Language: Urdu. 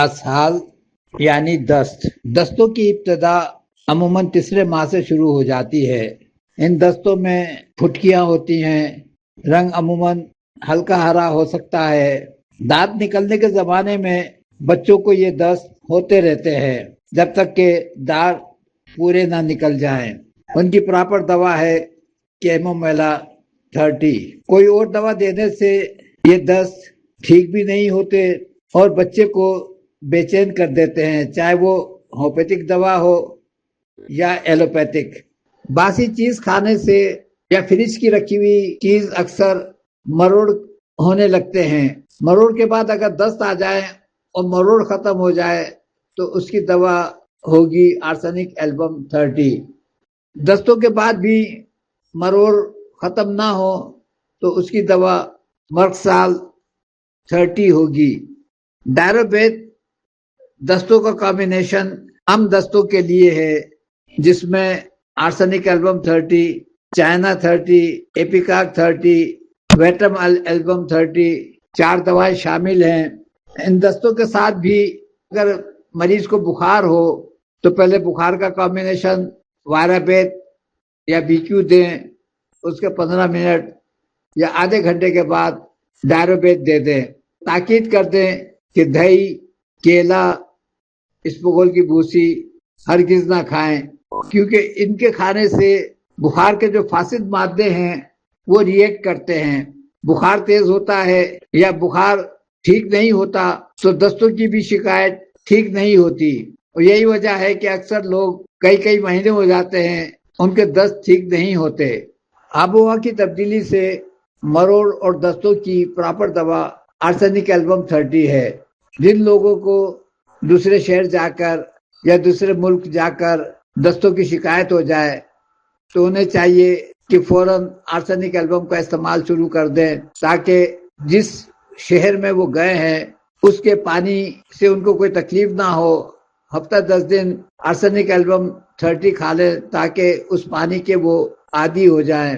اسہال یعنی دست۔ دستوں کی ابتدا عموماً تیسرے ماہ سے شروع ہو جاتی ہے۔ ان دستوں میں پھٹکیاں ہوتی ہیں، رنگ عموماً ہلکا ہرا ہو سکتا ہے۔ دانت نکلنے کے زمانے میں بچوں کو یہ دست ہوتے رہتے ہیں جب تک کہ دانت پورے نہ نکل جائیں۔ ان کی پراپر دوا ہے کیمومیلا 30۔ کوئی اور دوا دینے سے یہ دست ٹھیک بھی نہیں ہوتے اور بچے کو بے چین کر دیتے ہیں، چاہے وہ ہومیوپیتھک دوا ہو یا ایلوپیتھک۔ باسی چیز کھانے سے یا فریج کی رکھی ہوئی چیز اکثر مروڑ ہونے لگتے ہیں۔ مروڑ کے بعد اگر دست آ جائے اور مروڑ ختم ہو جائے تو اس کی دوا ہوگی آرسینک ایلبم 30۔ دستوں کے بعد بھی مروڑ ختم نہ ہو تو اس کی دوا مرکسال 30 ہوگی۔ ڈائروبیت دستوں کا کمبینیشن عام دستوں کے لیے ہے، جس میں آرسینک ایلبم 30، چائنا 30، ایپیکاک 30، ویٹم ایلبم 30، 4 دوائیں شامل ہیں۔ ان دستوں کے ساتھ بھی اگر مریض کو بخار ہو تو پہلے بخار کا کمبینیشن وائرابیت یا بی کیو دیں، اس کے 15 منٹ یا آدھے گھنٹے کے بعد ڈائروبیت دے دیں۔ تاکید کر دیں کہ دہی، کیلا، اسپغول کی بھوسی ہرگز نہ کھائیں، کیونکہ ان کے کھانے سے بخار کے جو فاسد مادے ہیں وہ ری ایکٹ کرتے ہیں۔ بخار تیز ہوتا ہے یا بخار ٹھیک نہیں ہوتا تو دستوں کی بھی شکایت ٹھیک نہیں ہوتی، اور یہی وجہ ہے کہ اکثر لوگ کئی مہینے ہو جاتے ہیں ان کے دست ٹھیک نہیں ہوتے۔ آب و ہوا کی تبدیلی سے مروڑ اور دستوں کی پراپر دوا آرسینک ایلبم 30 ہے۔ جن لوگوں کو دوسرے شہر جا کر یا دوسرے ملک جا کر دستوں کی شکایت ہو جائے تو انہیں چاہیے کہ فوراً آرسینک ایلبم کا استعمال شروع کر دیں، تاکہ جس شہر میں وہ گئے ہیں اس کے پانی سے ان کو کوئی تکلیف نہ ہو۔ ہفتہ 10 دن آرسینک ایلبم 30 کھا لیں تاکہ اس پانی کے وہ عادی ہو جائیں۔